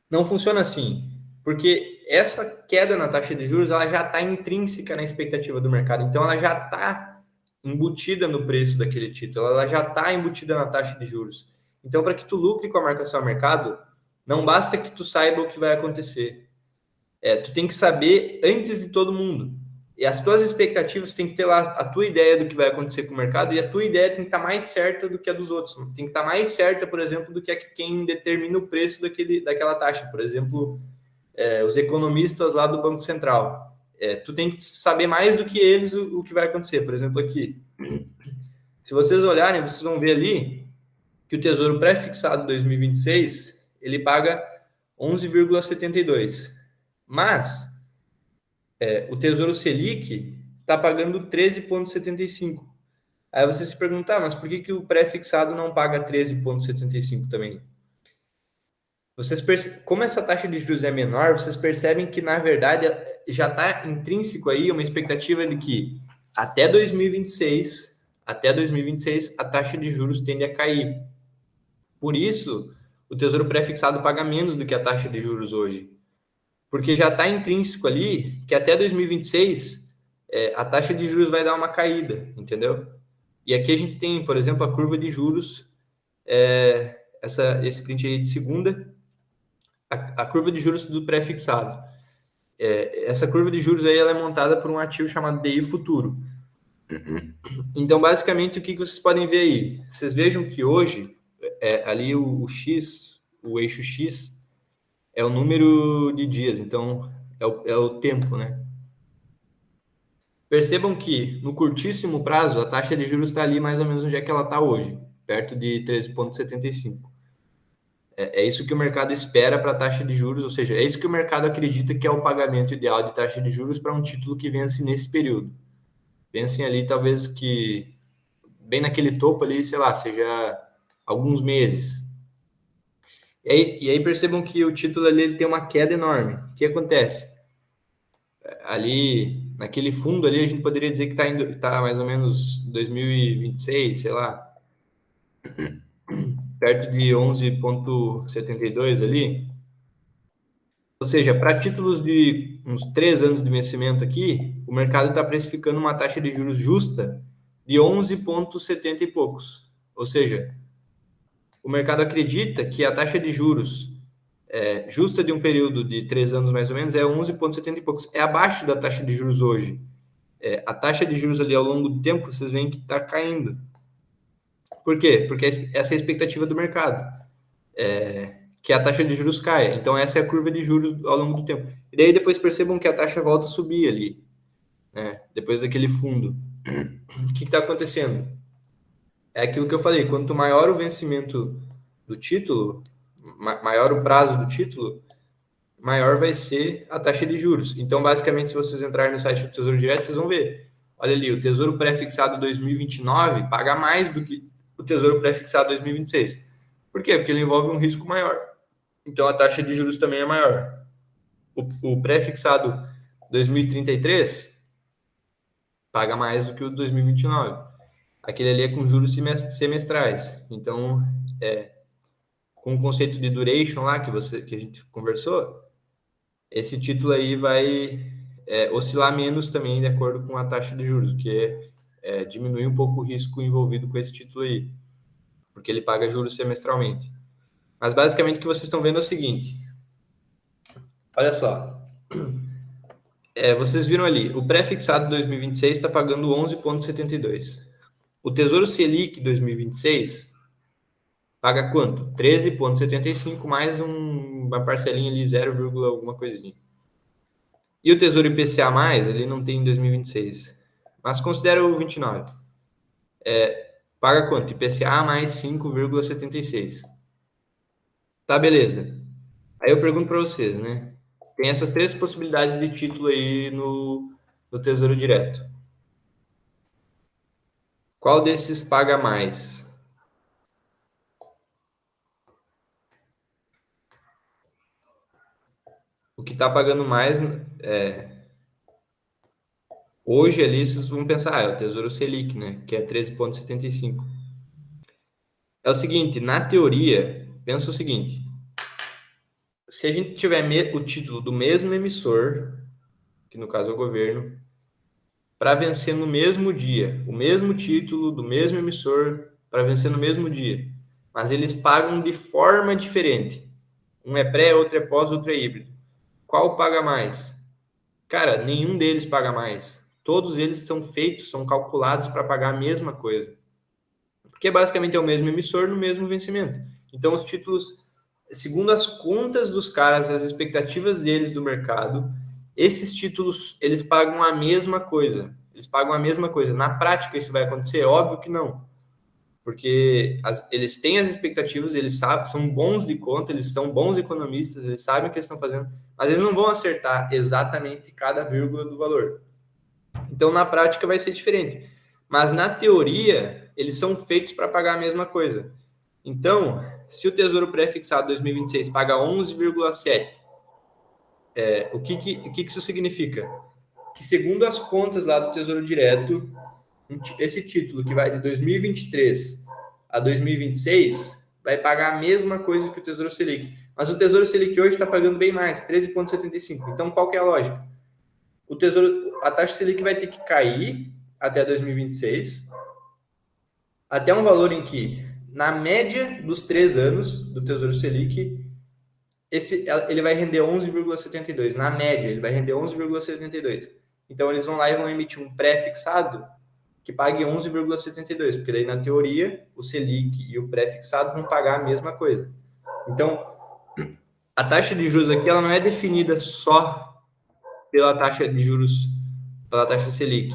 Não funciona assim, porque essa queda na taxa de juros ela já está intrínseca na expectativa do mercado, então ela já está embutida no preço daquele título, ela já está embutida na taxa de juros. Então, para que tu lucre com a marcação ao mercado, não basta que tu saiba o que vai acontecer. Tu tem que saber antes de todo mundo. E as tuas expectativas tem que ter lá a tua ideia do que vai acontecer com o mercado e a tua ideia tem que estar mais certa do que a dos outros. Tem que estar mais certa, por exemplo, do que quem determina o preço daquela taxa. Por exemplo, os economistas lá do Banco Central. Tu tem que saber mais do que eles o que vai acontecer. Por exemplo, aqui. Se vocês olharem, vocês vão ver ali que o Tesouro pré-fixado 2026, ele paga 11,72. Mas o Tesouro Selic está pagando 13,75. Aí você se pergunta, mas por que o pré-fixado não paga 13,75 também? Como essa taxa de juros é menor, vocês percebem que, na verdade, já está intrínseco aí uma expectativa de que até 2026, a taxa de juros tende a cair. Por isso, o Tesouro pré-fixado paga menos do que a taxa de juros hoje. Porque já está intrínseco ali que até 2026 a taxa de juros vai dar uma caída, entendeu? E aqui a gente tem, por exemplo, a curva de juros, esse print aí de segunda, a curva de juros do pré-fixado. Essa curva de juros aí ela é montada por um ativo chamado DI Futuro. Então, basicamente, o que vocês podem ver aí? Vocês vejam que hoje, ali o X, o eixo X, é o número de dias, então é o tempo, né? Percebam que no curtíssimo prazo a taxa de juros está ali mais ou menos onde é que ela está hoje, perto de 13,75. É isso que o mercado espera para a taxa de juros, ou seja, é isso que o mercado acredita que é o pagamento ideal de taxa de juros para um título que vence nesse período. Vencem ali talvez que bem naquele topo ali, sei lá, seja alguns meses. E aí percebam que o título ali ele tem uma queda enorme. O que acontece? Ali, naquele fundo ali, a gente poderia dizer que tá mais ou menos 2026, sei lá, perto de 11,72 ali. Ou seja, para títulos de uns 3 anos de vencimento aqui, o mercado está precificando uma taxa de juros justa de 11,70 e poucos. Ou seja, o mercado acredita que a taxa de juros justa de um período de 3 anos mais ou menos é 11,70 e poucos. É abaixo da taxa de juros hoje. A taxa de juros ali ao longo do tempo, vocês veem que está caindo. Por quê? Porque essa é a expectativa do mercado, que a taxa de juros caia. Então, essa é a curva de juros ao longo do tempo. E daí depois percebam que a taxa volta a subir ali, né? Depois daquele fundo. O que está acontecendo? É aquilo que eu falei, quanto maior o vencimento do título, maior o prazo do título, maior vai ser a taxa de juros. Então, basicamente, se vocês entrarem no site do Tesouro Direto, vocês vão ver. Olha ali, o Tesouro Pré-fixado 2029 paga mais do que o Tesouro Pré-fixado 2026. Por quê? Porque ele envolve um risco maior. Então, a taxa de juros também é maior. O pré-fixado 2033 paga mais do que o 2029. Aquele ali é com juros semestrais. Então, com o conceito de duration lá que a gente conversou, esse título aí vai oscilar menos também de acordo com a taxa de juros, que diminuir um pouco o risco envolvido com esse título aí, porque ele paga juros semestralmente. Mas basicamente o que vocês estão vendo é o seguinte: olha só, vocês viram ali, o pré-fixado 2026 está pagando 11,72. O Tesouro Selic 2026 paga quanto? 13,75 mais uma parcelinha ali, 0, alguma coisinha. E o Tesouro IPCA+, ele não tem em 2026. Mas considera o 29. Paga quanto? IPCA mais 5,76. Tá, beleza. Aí eu pergunto para vocês, né? Tem essas três possibilidades de título aí no Tesouro Direto. Qual desses paga mais? O que está pagando mais hoje ali, vocês vão pensar, é o Tesouro Selic, né? Que é 13,75. É o seguinte, na teoria, pensa o seguinte: se a gente tiver o título do mesmo emissor, que no caso é o governo, para vencer no mesmo dia, o mesmo título do mesmo emissor para vencer no mesmo dia, mas eles pagam de forma diferente. Um é pré, outro é pós, outro é híbrido. Qual paga mais? Cara, nenhum deles paga mais. Todos eles são feitos, são calculados para pagar a mesma coisa. Porque basicamente é o mesmo emissor no mesmo vencimento. Então, os títulos, segundo as contas dos caras, as expectativas deles do mercado, esses títulos, eles pagam a mesma coisa. Eles pagam a mesma coisa. Na prática, isso vai acontecer? Óbvio que não. Porque eles têm as expectativas, eles sabem, são bons de conta, eles são bons economistas, eles sabem o que eles estão fazendo, mas eles não vão acertar exatamente cada vírgula do valor. Então, na prática, vai ser diferente. Mas, na teoria, eles são feitos para pagar a mesma coisa. Então, se o Tesouro Pré-fixado 2026 paga 11,7, o que isso significa? Que, segundo as contas lá do Tesouro Direto, esse título que vai de 2023 a 2026 vai pagar a mesma coisa que o Tesouro Selic. Mas o Tesouro Selic hoje está pagando bem mais, 13,75. Então, qual que é a lógica? A taxa Selic vai ter que cair até 2026, até um valor em que, na média dos 3 anos do Tesouro Selic, ele vai render 11,72. Na média, ele vai render 11,72. Então, eles vão lá e vão emitir um pré-fixado que pague 11,72, porque daí, na teoria, o Selic e o pré-fixado vão pagar a mesma coisa. Então, a taxa de juros aqui ela não é definida só pela taxa de juros, pela taxa Selic.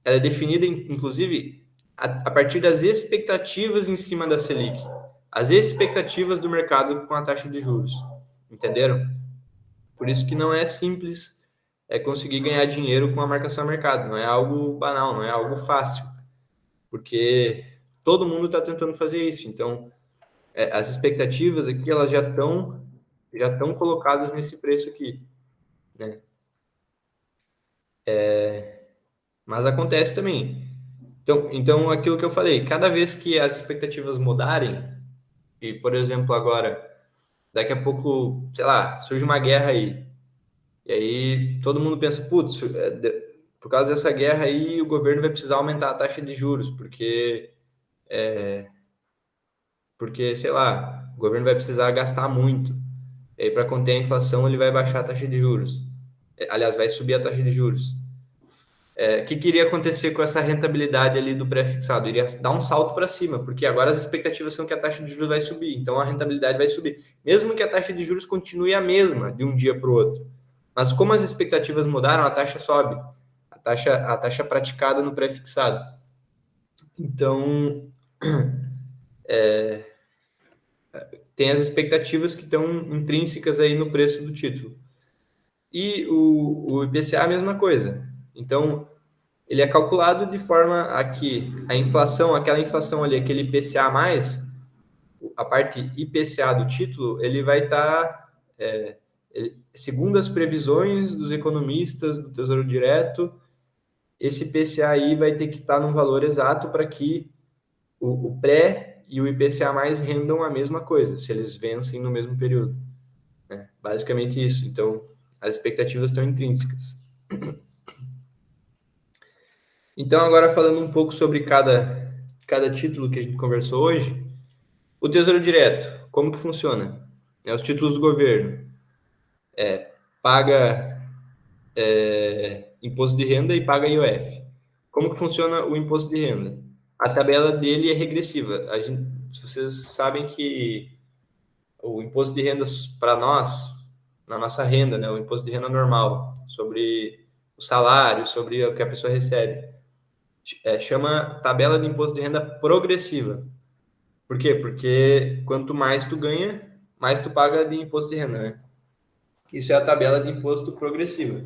Ela é definida, inclusive, a partir das expectativas em cima da Selic. As expectativas do mercado com a taxa de juros. Entenderam? Por isso que não é simples conseguir ganhar dinheiro com a marcação a mercado. Não é algo banal, não é algo fácil. Porque todo mundo está tentando fazer isso. Então, as expectativas aqui elas já estão colocadas nesse preço aqui, né? Mas acontece também. Então, aquilo que eu falei, cada vez que as expectativas mudarem, e, por exemplo, agora, daqui a pouco, sei lá, surge uma guerra aí, e aí todo mundo pensa, putz, por causa dessa guerra aí, o governo vai precisar aumentar a taxa de juros, porque porque, sei lá, o governo vai precisar gastar muito. E aí, para conter a inflação, ele vai baixar a taxa de juros. Aliás, vai subir a taxa de juros. O que iria acontecer com essa rentabilidade ali do pré-fixado? Iria dar um salto para cima, porque agora as expectativas são que a taxa de juros vai subir, então a rentabilidade vai subir. Mesmo que a taxa de juros continue a mesma de um dia para o outro. Mas como as expectativas mudaram, a taxa sobe. A taxa praticada no pré-fixado. Então, tem as expectativas que estão intrínsecas aí no preço do título. E o IPCA é a mesma coisa. Então, ele é calculado de forma a que a inflação, aquela inflação ali, aquele IPCA a mais, a parte IPCA do título, ele vai estar, segundo as previsões dos economistas do Tesouro Direto, esse IPCA aí vai ter que estar num valor exato para que o pré e o IPCA mais rendam a mesma coisa, se eles vencem no mesmo período. Né? Basicamente isso. Então, as expectativas estão intrínsecas. Então, agora falando um pouco sobre cada título que a gente conversou hoje, o Tesouro Direto, como que funciona? Os títulos do governo. Paga imposto de renda e paga IOF. Como que funciona o imposto de renda? A tabela dele é regressiva. Vocês sabem que o imposto de renda para nós, na nossa renda, né, o imposto de renda normal, sobre o salário, sobre o que a pessoa recebe, chama tabela de imposto de renda progressiva. Por quê? Porque quanto mais tu ganha, mais tu paga de imposto de renda, né? Isso é a tabela de imposto progressiva.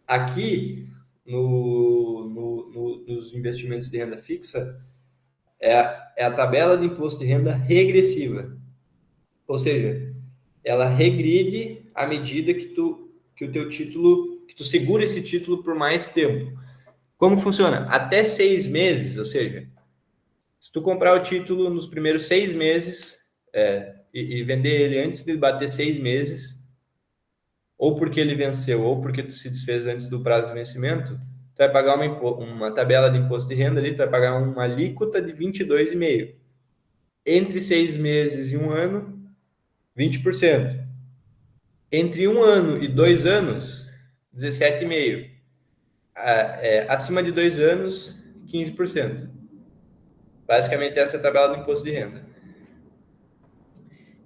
Aqui, nos investimentos de renda fixa, é a tabela de imposto de renda regressiva. Ou seja, ela regride à medida que o teu título, que tu segura esse título por mais tempo. Como funciona? Até 6 meses, ou seja, se tu comprar o título nos primeiros 6 meses e vender ele antes de bater 6 meses, ou porque ele venceu, ou porque tu se desfez antes do prazo de vencimento, tu vai pagar uma tabela de imposto de renda ali, tu vai pagar uma alíquota de 22,5%. Entre 6 meses e um ano, 20%. Entre 1 ano e 2 anos, 17,5%. Acima de 2 anos, 15%. Basicamente, essa é a tabela do imposto de renda.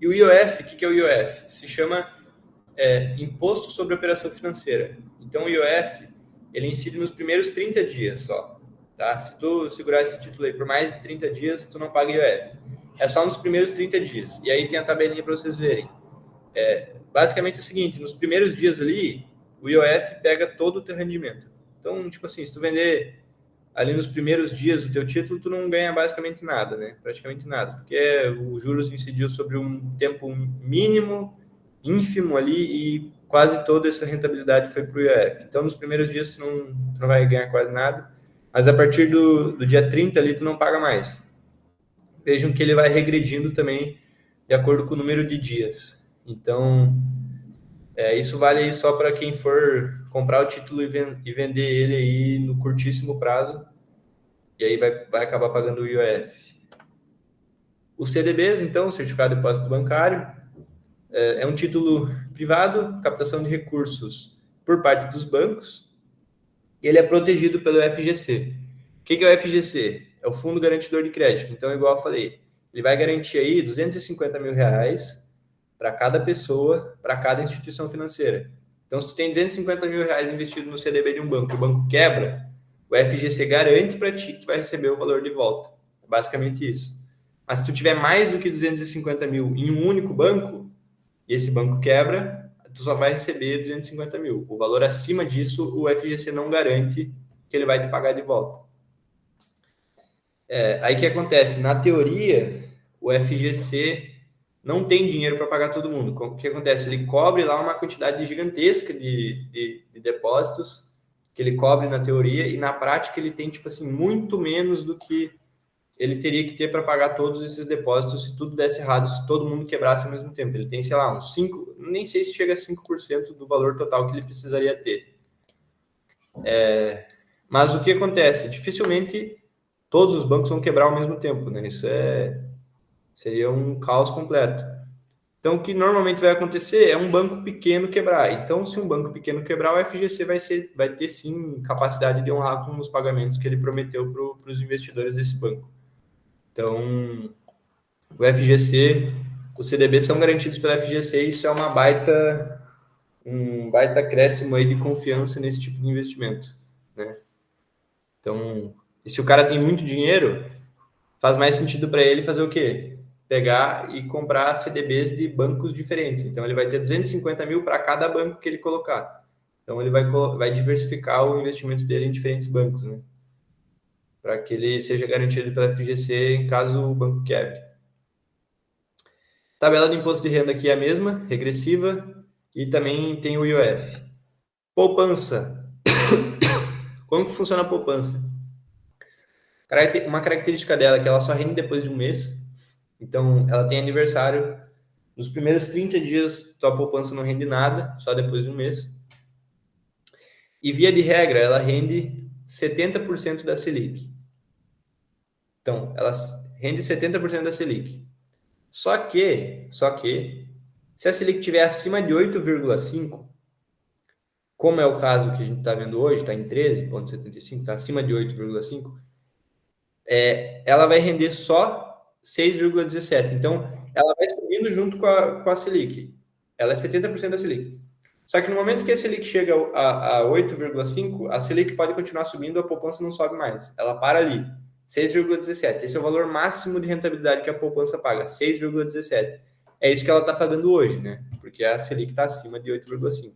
E o IOF, o que é o IOF? Se chama Imposto sobre Operação Financeira. Então, o IOF, ele incide nos primeiros 30 dias só. Tá? Se tu segurar esse título aí por mais de 30 dias, tu não paga IOF. É só nos primeiros 30 dias. E aí tem a tabelinha para vocês verem. Basicamente é o seguinte, nos primeiros dias ali, o IOF pega todo o teu rendimento. Então, tipo assim, se tu vender ali nos primeiros dias do teu título, tu não ganha basicamente nada, né? Praticamente nada, porque o juros incidiu sobre um tempo mínimo, ínfimo ali, e quase toda essa rentabilidade foi para o IOF. Então, nos primeiros dias, tu não vai ganhar quase nada, mas a partir do dia 30 ali, tu não paga mais. Vejam que ele vai regredindo também de acordo com o número de dias. Então, isso vale aí só para quem for comprar o título e vender ele aí no curtíssimo prazo, e aí vai acabar pagando o IOF. Os CDBs, então, Certificado de Depósito Bancário, é um título privado, captação de recursos por parte dos bancos, e ele é protegido pelo FGC. O que é o FGC? É o Fundo Garantidor de Crédito. Então, igual eu falei, ele vai garantir aí R$250 mil para cada pessoa, para cada instituição financeira. Então, se tu tem R$250 mil investido no CDB de um banco, o banco quebra, o FGC garante para ti que tu vai receber o valor de volta. É basicamente isso. Mas se tu tiver mais do que 250 mil em um único banco, e esse banco quebra, tu só vai receber 250 mil. O valor acima disso, o FGC não garante que ele vai te pagar de volta. Aí o que acontece? Na teoria, o FGC não tem dinheiro para pagar todo mundo. O que acontece? Ele cobre lá uma quantidade gigantesca de depósitos que ele cobre na teoria, e na prática ele tem, tipo assim, muito menos do que ele teria que ter para pagar todos esses depósitos se tudo desse errado, se todo mundo quebrasse ao mesmo tempo. Ele tem, sei lá, uns 5, nem sei se chega a 5% do valor total que ele precisaria ter. Mas o que acontece? Dificilmente todos os bancos vão quebrar ao mesmo tempo, né? Isso é Seria um caos completo. Então, o que normalmente vai acontecer é um banco pequeno quebrar. Então, se um banco pequeno quebrar, o FGC vai ter sim capacidade de honrar com os pagamentos que ele prometeu para os investidores desse banco. Então, o FGC, os CDB são garantidos pelo FGC e isso é um baita acréscimo aí de confiança nesse tipo de investimento, né? Então, e se o cara tem muito dinheiro, faz mais sentido para ele fazer o quê? Pegar e comprar CDBs de bancos diferentes. Então, ele vai ter 250 mil para cada banco que ele colocar. Então, ele vai diversificar o investimento dele em diferentes bancos, né? Para que ele seja garantido pela FGC em caso o banco quebre. Tabela do imposto de renda aqui é a mesma, regressiva, e também tem o IOF. Poupança. Como que funciona a poupança? Uma característica dela é que ela só rende depois de um mês. Então, ela tem aniversário. Nos primeiros 30 dias, tua poupança não rende nada, só depois de um mês. E, via de regra, ela rende 70% da Selic. Então, ela rende 70% da Selic. Só que, se a Selic estiver acima de 8,5, como é o caso que a gente está vendo hoje, está em 13,75, está acima de 8,5, ela vai render só 6,17. Então, ela vai subindo junto com a Selic. Ela é 70% da Selic. Só que no momento que a Selic chega a 8,5, a Selic pode continuar subindo, a poupança não sobe mais. Ela para ali, 6,17. Esse é o valor máximo de rentabilidade que a poupança paga, 6,17. É isso que ela está pagando hoje, né? Porque a Selic está acima de 8,5.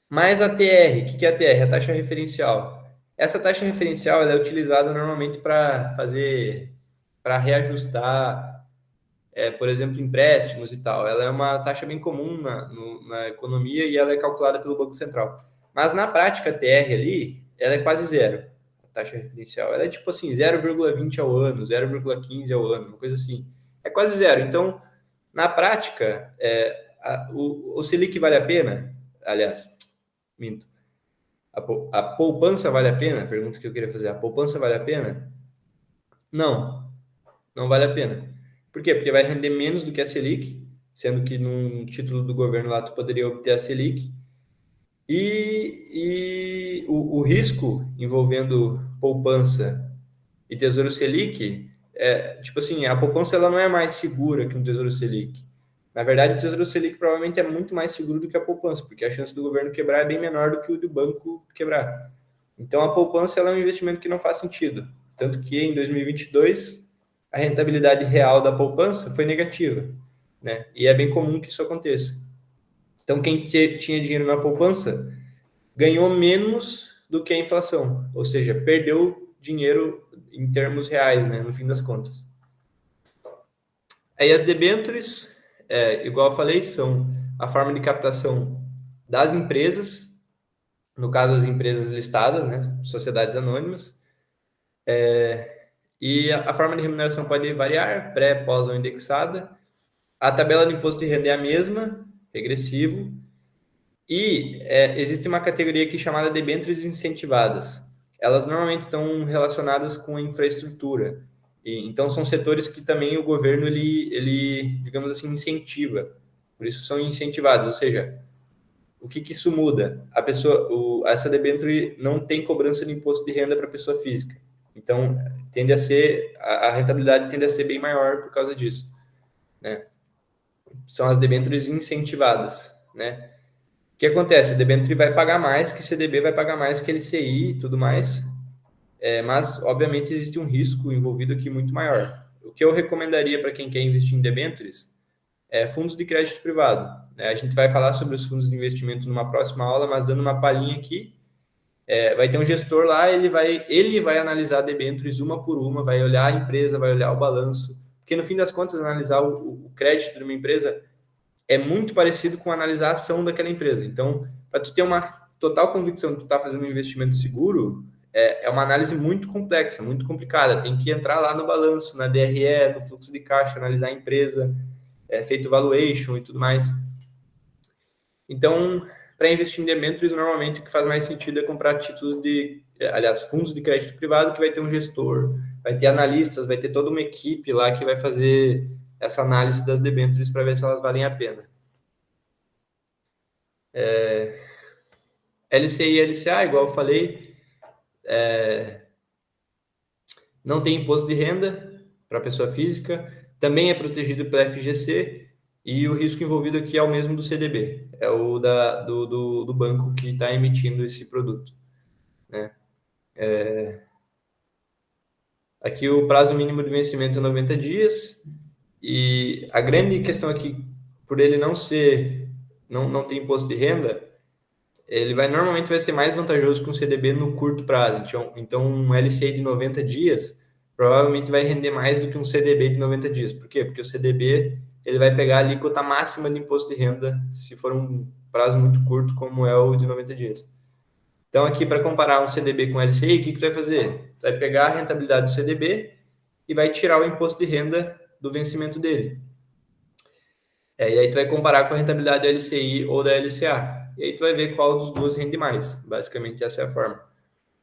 Mais a TR, o que é a TR? A taxa referencial. Essa taxa referencial ela é utilizada normalmente para reajustar, por exemplo, empréstimos e tal. Ela é uma taxa bem comum na economia e ela é calculada pelo Banco Central. Mas na prática, a TR ali, ela é quase zero, a taxa referencial. Ela é tipo assim, 0,20 ao ano, 0,15 ao ano, uma coisa assim. É quase zero. Então, na prática, o Selic vale a pena? Aliás, minto. A poupança vale a pena? Pergunta que eu queria fazer. A poupança vale a pena? Não, não vale a pena. Por quê? Porque vai render menos do que a Selic, sendo que num título do governo lá tu poderia obter a Selic. E o risco envolvendo poupança e Tesouro Selic tipo assim, a poupança ela não é mais segura que um Tesouro Selic. Na verdade, o Tesouro Selic provavelmente é muito mais seguro do que a poupança, porque a chance do governo quebrar é bem menor do que o do banco quebrar. Então, a poupança ela é um investimento que não faz sentido. Tanto que em 2022, a rentabilidade real da poupança foi negativa, né? E é bem comum que isso aconteça. Então, quem tinha dinheiro na poupança ganhou menos do que a inflação, ou seja, perdeu dinheiro em termos reais, né, no fim das contas. Aí as debêntures, igual eu falei, são a forma de captação das empresas, no caso as empresas listadas, né, sociedades anônimas, e a forma de remuneração pode variar, pré, pós ou indexada. A tabela de imposto de renda é a mesma, regressivo, e existe uma categoria aqui chamada debêntures incentivadas. Elas normalmente estão relacionadas com infraestrutura. Então, são setores que também o governo, digamos assim, incentiva. Por isso são incentivadas. Ou seja, o que isso muda? Essa debênture não tem cobrança de imposto de renda para a pessoa física. Então, a rentabilidade tende a ser bem maior por causa disso, né? São as debêntures incentivadas, né? O que acontece? A debênture vai pagar mais que CDB, vai pagar mais que LCI e tudo mais, mas, obviamente, existe um risco envolvido aqui muito maior. O que eu recomendaria para quem quer investir em debêntures é fundos de crédito privado, né? A gente vai falar sobre os fundos de investimento numa próxima aula, mas dando uma palhinha aqui, vai ter um gestor lá, ele vai analisar debêntures uma por uma, vai olhar a empresa, vai olhar o balanço, porque no fim das contas, analisar o crédito de uma empresa é muito parecido com analisar a ação daquela empresa. Então, para tu ter uma total convicção de que tu está fazendo um investimento seguro, é uma análise muito complexa, muito complicada. Tem que entrar lá no balanço, na DRE, no fluxo de caixa, analisar a empresa, feito valuation e tudo mais. Então, para investir em debêntures, normalmente o que faz mais sentido é comprar títulos fundos de crédito privado, que vai ter um gestor, vai ter analistas, vai ter toda uma equipe lá que vai fazer essa análise das debêntures para ver se elas valem a pena. LCI e LCA, igual eu falei, não tem imposto de renda para pessoa física, também é protegido pela FGC, e o risco envolvido aqui é o mesmo do CDB, é o do banco que está emitindo esse produto, né? Aqui o prazo mínimo de vencimento é 90 dias, e a grande questão aqui, por ele não ter imposto de renda, ele normalmente vai ser mais vantajoso que um CDB no curto prazo. Então um LCI de 90 dias provavelmente vai render mais do que um CDB de 90 dias. Por quê? Porque o CDB ele vai pegar a alíquota máxima de imposto de renda se for um prazo muito curto, como é o de 90 dias. Então, aqui, para comparar um CDB com LCI, o que tu vai fazer? Tu vai pegar a rentabilidade do CDB e vai tirar o imposto de renda do vencimento dele. E aí tu vai comparar com a rentabilidade do LCI ou da LCA. E aí tu vai ver qual dos dois rende mais. Basicamente, essa é a forma.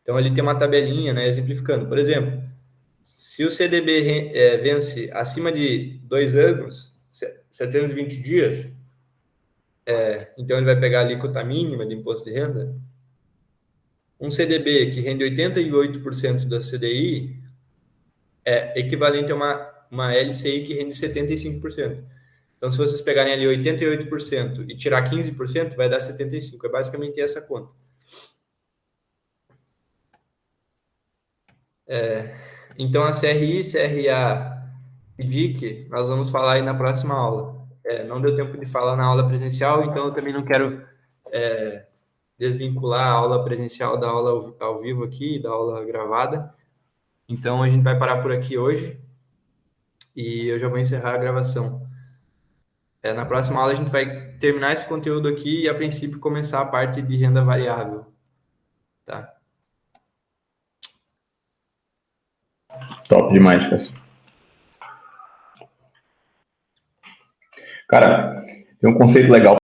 Então, ali tem uma tabelinha, né, exemplificando. Por exemplo, se o CDB vence acima de 2 anos, 720 dias, então ele vai pegar a alíquota mínima de imposto de renda. Um CDB que rende 88% da CDI é equivalente a uma LCI que rende 75%. Então, se vocês pegarem ali 88% e tirar 15%, vai dar 75%. É basicamente essa conta. Então, a CRI, CRA e DIC, nós vamos falar aí na próxima aula. Não deu tempo de falar na aula presencial, então eu também não quero desvincular a aula presencial da aula ao vivo aqui, da aula gravada. Então, a gente vai parar por aqui hoje e eu já vou encerrar a gravação. Na próxima aula, a gente vai terminar esse conteúdo aqui e, a princípio, começar a parte de renda variável. Tá? Top demais, pessoal. Cara, tem um conceito legal